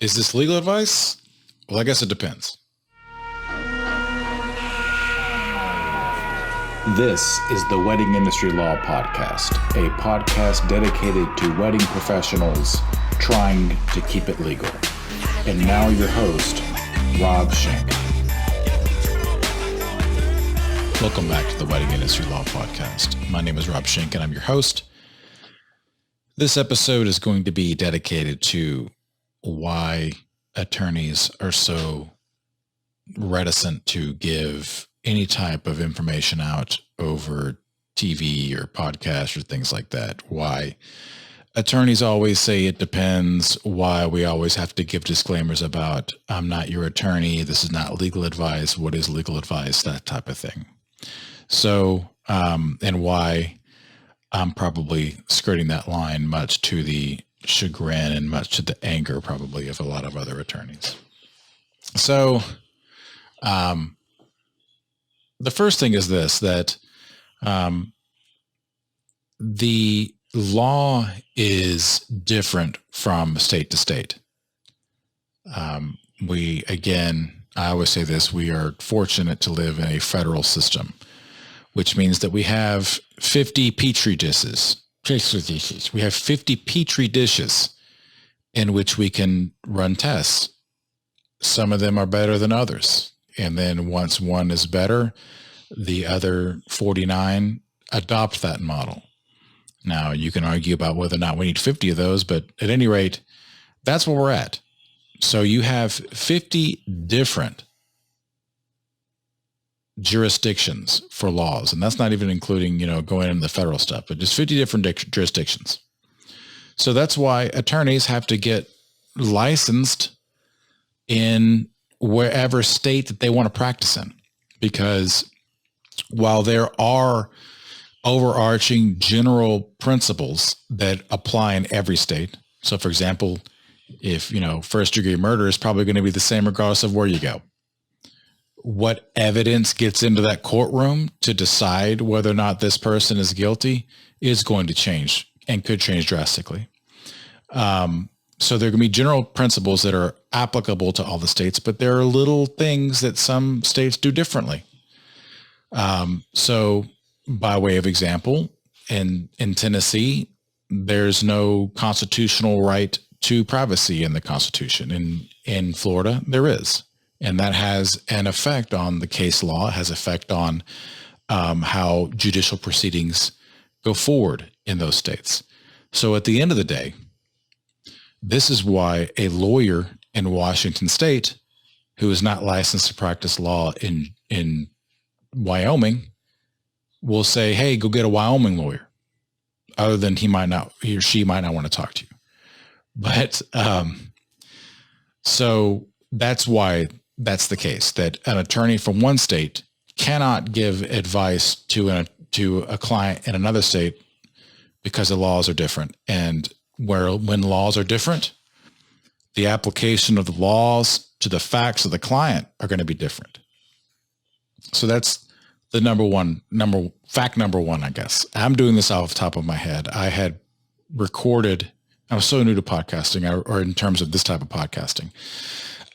Is this legal advice? Well, I guess it depends. This is the Wedding Industry Law Podcast, a podcast dedicated to wedding professionals trying to keep it legal. And now your host, Rob Schenk. Welcome back to the Wedding Industry Law Podcast. My name is Rob Schenk and I'm your host. This episode is going to be dedicated to why attorneys are so reticent to give any type of information out over TV or podcasts or things like that. Why attorneys always say it depends. Why we always have to give disclaimers about, I'm not your attorney. This is not legal advice. What is legal advice? That type of thing. So, and why I'm probably skirting that line much to the chagrin and much to the anger probably of a lot of other attorneys. So, the first thing is this, that the law is different from state to state. I always say this, we are fortunate to live in a federal system, which means that we have 50 petri dishes. We have 50 petri dishes in which we can run tests. Some of them are better than others. And then once one is better, the other 49 adopt that model. Now, you can argue about whether or not we need 50 of those, but at any rate, that's where we're at. So you have 50 different jurisdictions for laws, and that's not even including, going into the federal stuff, but just 50 different jurisdictions. So that's why attorneys have to get licensed in wherever state that they want to practice in, because while there are overarching general principles that apply in every state. So for example, if, first degree murder is probably going to be the same regardless of where you go. What evidence gets into that courtroom to decide whether or not this person is guilty is going to change and could change drastically. So there are going to be general principles that are applicable to all the states, but there are little things that some states do differently. So by way of example, in Tennessee, there's no constitutional right to privacy in the Constitution. In Florida, there is. And that has an effect on the case law, has effect on how judicial proceedings go forward in those states. So at the end of the day, this is why a lawyer in Washington State who is not licensed to practice law in Wyoming will say, hey, go get a Wyoming lawyer, other than he or she might not want to talk to you. But so that's why that's the case, that an attorney from one state cannot give advice to a client in another state because the laws are different. And when laws are different, the application of the laws to the facts of the client are going to be different. So that's the fact number one, I guess. I'm doing this off the top of my head. I was so new to podcasting, or in terms of this type of podcasting.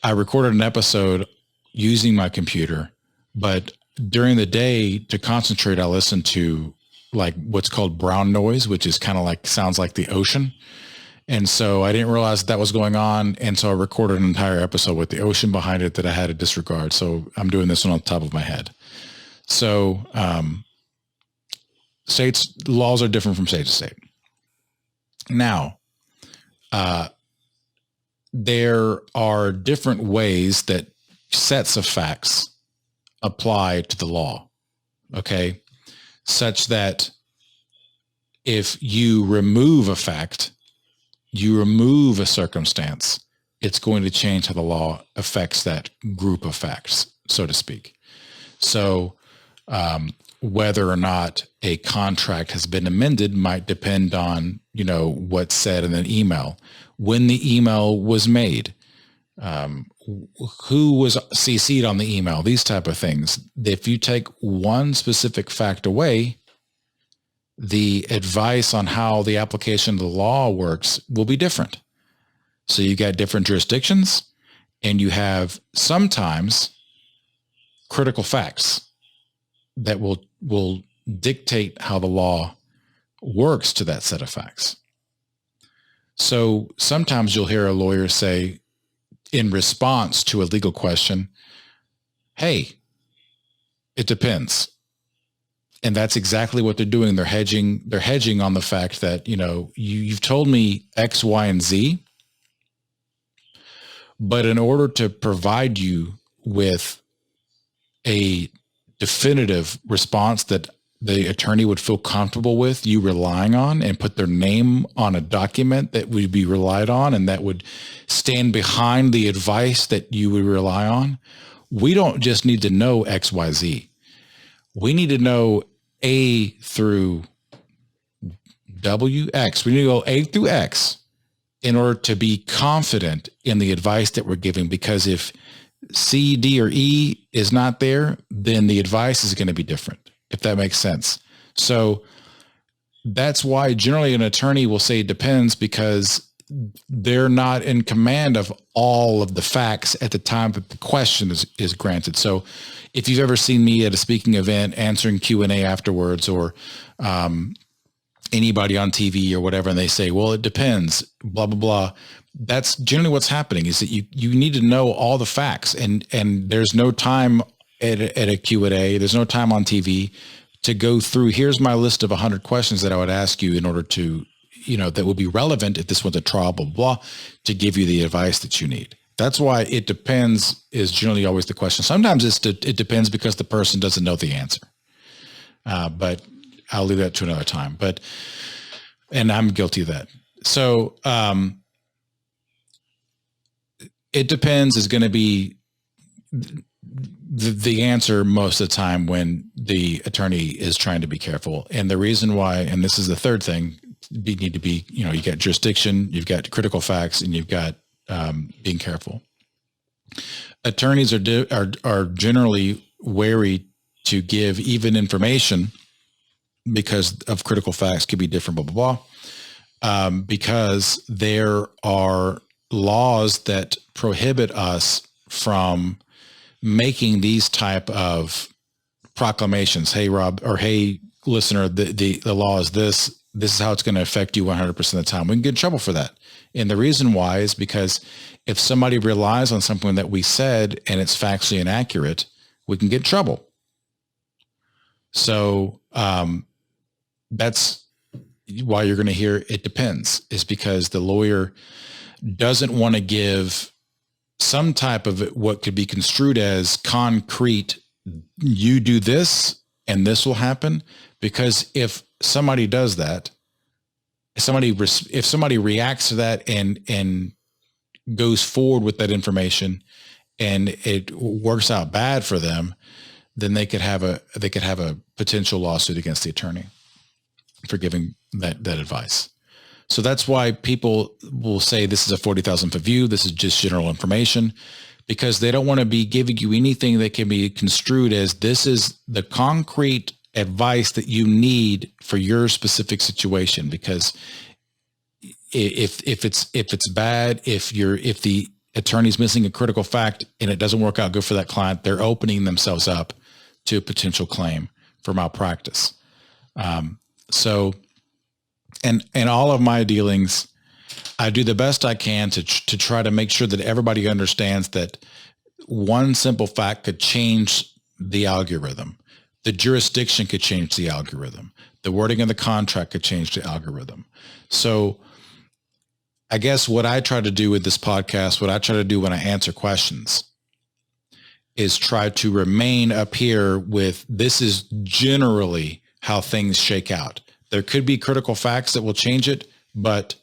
I recorded an episode using my computer, but during the day to concentrate, I listened to like what's called brown noise, which is kind of like, sounds like the ocean. And so I didn't realize that was going on. And so I recorded an entire episode with the ocean behind it that I had to disregard. So I'm doing this one on the top of my head. So laws are different from state to state. Now, there are different ways that sets of facts apply to the law, okay? Such that if you remove a fact, you remove a circumstance, it's going to change how the law affects that group of facts, so to speak. So whether or not a contract has been amended might depend on, what's said in an email, when the email was made, who was CC'd on the email, these type of things. If you take one specific fact away, the advice on how the application of the law works will be different. So you got different jurisdictions, and you have sometimes critical facts that will dictate how the law works to that set of facts. So sometimes you'll hear a lawyer say in response to a legal question, hey, it depends. And that's exactly what they're doing. They're hedging on the fact that, you've told me X, Y, and Z, but in order to provide you with a definitive response that the attorney would feel comfortable with you relying on and put their name on a document that would be relied on and that would stand behind the advice that you would rely on, we don't just need to know X, Y, Z. We need to know A through W, X. We need to go A through X in order to be confident in the advice that we're giving, because if C, D, or E is not there, then the advice is going to be different, if that makes sense. So that's why generally an attorney will say it depends, because they're not in command of all of the facts at the time that the question is granted. So if you've ever seen me at a speaking event answering Q&A afterwards, or anybody on TV or whatever, and they say, well, it depends, blah, blah, blah. That's generally what's happening, is that you need to know all the facts, and there's no time at a Q&A, there's no time on TV to go through, here's my list of 100 questions that I would ask you in order to, that would be relevant if this was a trial, blah, blah, to give you the advice that you need. That's why it depends is generally always the question. Sometimes it depends because the person doesn't know the answer. But I'll leave that to another time. And I'm guilty of that. So it depends is going to be the answer most of the time when the attorney is trying to be careful. And the reason why, and this is the third thing, you need to be, you got jurisdiction, you've got critical facts, and you've got being careful. Attorneys are generally wary to give even information because of critical facts could be different, blah, blah, blah, because there are laws that prohibit us from making these type of proclamations. Hey, Rob, or hey, listener, the law is this. This is how it's going to affect you 100% of the time. We can get in trouble for that. And the reason why is because if somebody relies on something that we said and it's factually inaccurate, we can get in trouble. So that's why you're going to hear it depends, is because the lawyer doesn't want to give some type of what could be construed as concrete, you do this and this will happen. Because if somebody does that, if somebody reacts to that and goes forward with that information and it works out bad for them, then they could have a potential lawsuit against the attorney for giving that advice. So that's why people will say this is a 40,000 foot view. This is just general information, because they don't want to be giving you anything that can be construed as this is the concrete advice that you need for your specific situation. Because if it's bad, if the attorney's missing a critical fact and it doesn't work out good for that client, they're opening themselves up to a potential claim for malpractice. So, and all of my dealings, I do the best I can to try to make sure that everybody understands that one simple fact could change the algorithm. The jurisdiction could change the algorithm. The wording of the contract could change the algorithm. So I guess what I try to do with this podcast, what I try to do when I answer questions, is try to remain up here with this is generally how things shake out. There could be critical facts that will change it, but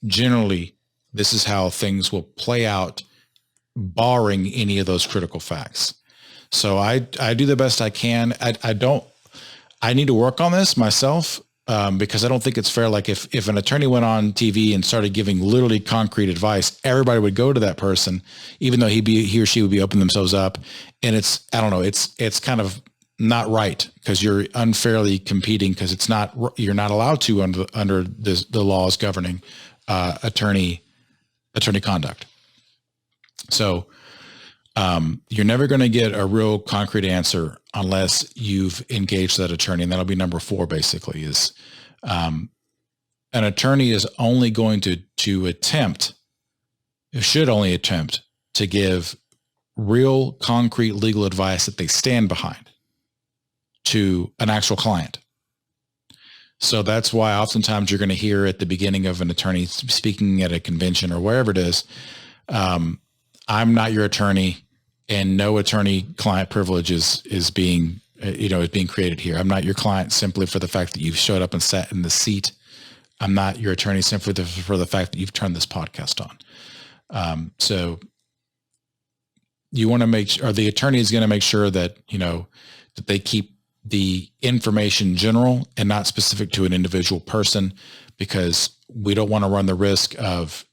generally this is how things will play out, barring any of those critical facts. So I do the best I can. I need to work on this myself because I don't think it's fair. Like if an attorney went on TV and started giving literally concrete advice, everybody would go to that person, even though he or she would be opening themselves up. And I don't know, it's kind of not right, because you're unfairly competing, because you're not allowed to under the laws governing attorney attorney conduct. So you're never going to get a real concrete answer unless you've engaged that attorney. And that'll be number 4, basically, is an attorney is only going to attempt, should only attempt to give real concrete legal advice that they stand behind to an actual client. So that's why oftentimes you're going to hear at the beginning of an attorney speaking at a convention or wherever it is, I'm not your attorney, and no attorney-client privilege is being created here. I'm not your client simply for the fact that you've showed up and sat in the seat. I'm not your attorney simply for the fact that you've turned this podcast on. So you want to make sure, or the attorney is going to make sure that, that they keep the information general and not specific to an individual person, because we don't want to run the risk of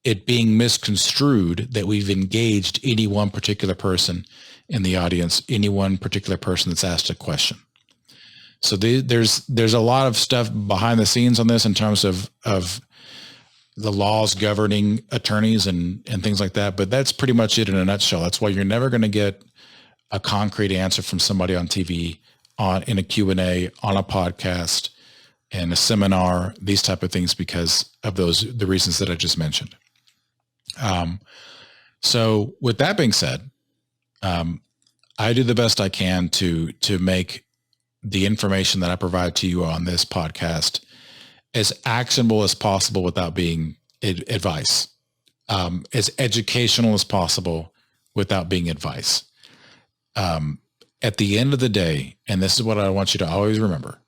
it being misconstrued that we've engaged any one particular person in the audience, any one particular person that's asked a question. So there's a lot of stuff behind the scenes on this in terms of the laws governing attorneys and things like that. But that's pretty much it in a nutshell. That's why you're never going to get a concrete answer from somebody on TV, in a Q&A, on a podcast, in a seminar, these type of things, because of the reasons that I just mentioned. So with that being said, I do the best I can to make the information that I provide to you on this podcast as actionable as possible without being advice, as educational as possible without being advice. At the end of the day, and this is what I want you to always remember,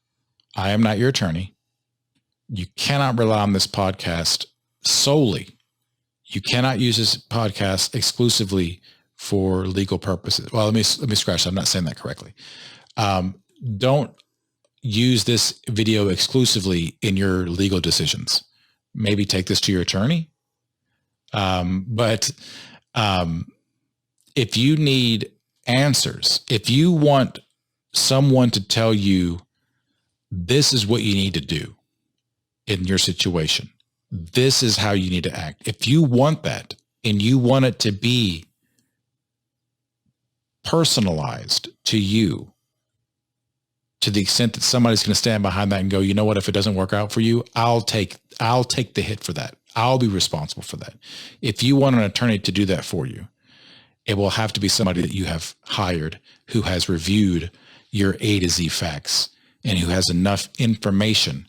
I am not your attorney. You cannot rely on this podcast solely. You cannot use this podcast exclusively for legal purposes. Well, let me scratch that. I'm not saying that correctly. Don't use this video exclusively in your legal decisions. Maybe take this to your attorney. But if you need answers, if you want someone to tell you this is what you need to do in your situation, this is how you need to act. If you want that and you want it to be personalized to you, to the extent that somebody's going to stand behind that and go, you know what, if it doesn't work out for you, I'll take the hit for that. I'll be responsible for that. If you want an attorney to do that for you, it will have to be somebody that you have hired who has reviewed your A to Z facts and who has enough information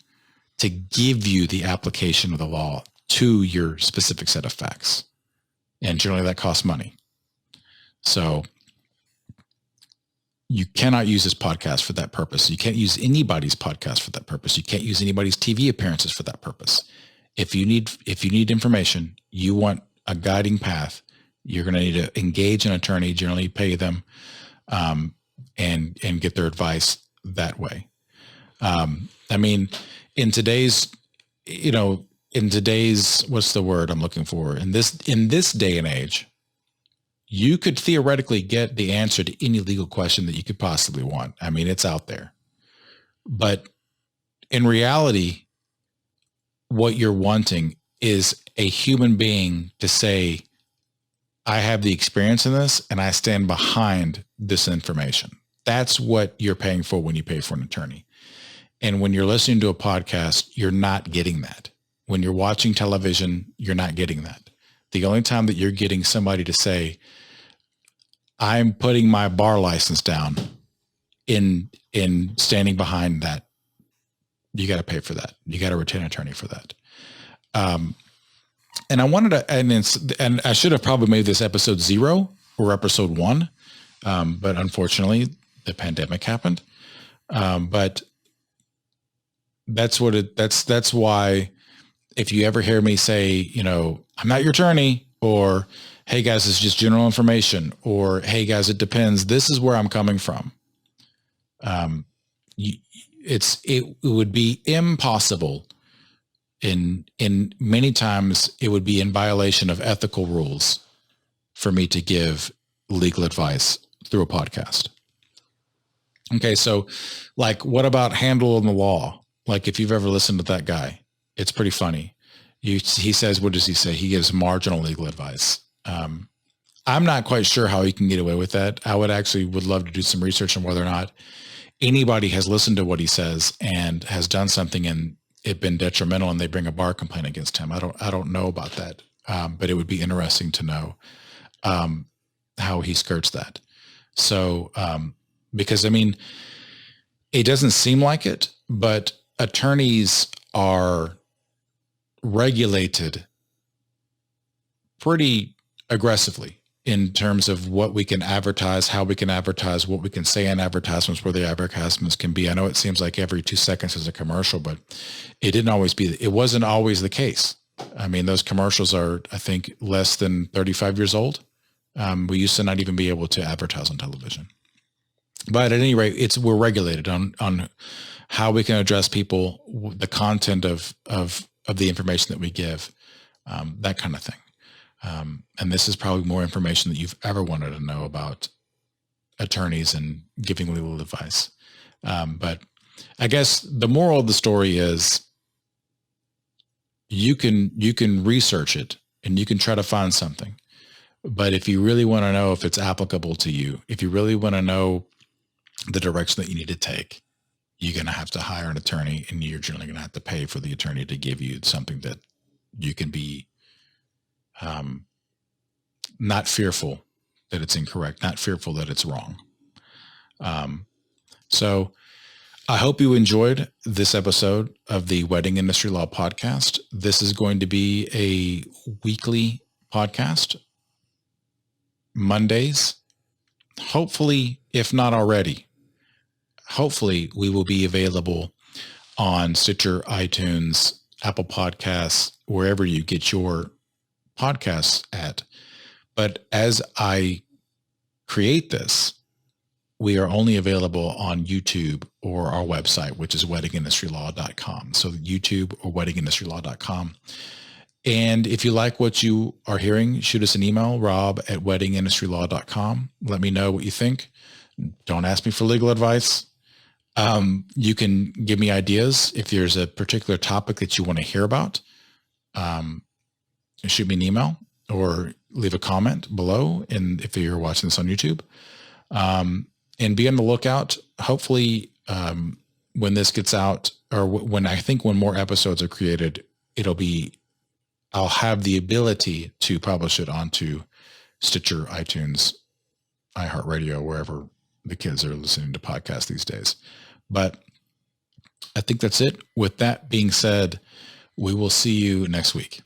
to give you the application of the law to your specific set of facts. And generally that costs money. So you cannot use this podcast for that purpose. You can't use anybody's podcast for that purpose. You can't use anybody's TV appearances for that purpose. If you need information, you want a guiding path, you're going to need to engage an attorney, generally pay them, and get their advice that way. I mean, in today's, what's the word I'm looking for? In this day and age, you could theoretically get the answer to any legal question that you could possibly want. I mean, it's out there. But in reality, what you're wanting is a human being to say, I have the experience in this and I stand behind this information. That's what you're paying for when you pay for an attorney. And when you're listening to a podcast, you're not getting that. When you're watching television, you're not getting that. The only time that you're getting somebody to say, I'm putting my bar license down in standing behind that, you got to pay for that. You got to retain an attorney for that. And I wanted to, and I should have probably made this episode 0 or episode 1. But unfortunately the pandemic happened. But that's why if you ever hear me say, I'm not your attorney, or, hey guys, it's just general information, or, hey guys, it depends, this is where I'm coming from. It would be impossible in many times it would be in violation of ethical rules for me to give legal advice through a podcast. Okay. So like, what about Handle in the Law? Like if you've ever listened to that guy, it's pretty funny. He says, what does he say? He gives marginal legal advice. I'm not quite sure how he can get away with that. I would love to do some research on whether or not anybody has listened to what he says and has done something and it been detrimental and they bring a bar complaint against him. I don't know about that. But it would be interesting to know how he skirts that. So, because I mean, it doesn't seem like it, but attorneys are regulated pretty aggressively in terms of what we can advertise, how we can advertise, what we can say in advertisements, where the advertisements can be. I know it seems like every 2 seconds is a commercial, but it wasn't always the case. I mean, those commercials are, I think, less than 35 years old. We used to not even be able to advertise on television. But at any rate, we're regulated on how we can address people, the content of the information that we give, that kind of thing. And this is probably more information that you've ever wanted to know about attorneys and giving legal advice. But I guess the moral of the story is you can research it and you can try to find something. But if you really want to know if it's applicable to you, if you really want to know the direction that you need to take, you're going to have to hire an attorney, and you're generally going to have to pay for the attorney to give you something that you can be not fearful that it's incorrect, not fearful that it's wrong. So I hope you enjoyed this episode of the Wedding Industry Law Podcast. This is going to be a weekly podcast, Mondays. Hopefully, if not already, hopefully we will be available on Stitcher, iTunes, Apple Podcasts, wherever you get your podcasts at. But as I create this, we are only available on YouTube or our website, which is weddingindustrylaw.com. So YouTube or weddingindustrylaw.com. And if you like what you are hearing, shoot us an email, rob@weddingindustrylaw.com. Let me know what you think. Don't ask me for legal advice. You can give me ideas. If there's a particular topic that you want to hear about, shoot me an email or leave a comment below. And if you're watching this on YouTube, and be on the lookout. Hopefully, when this gets out, or when more episodes are created, I'll have the ability to publish it onto Stitcher, iTunes, iHeartRadio, wherever the kids are listening to podcasts these days. But I think that's it. With that being said, we will see you next week.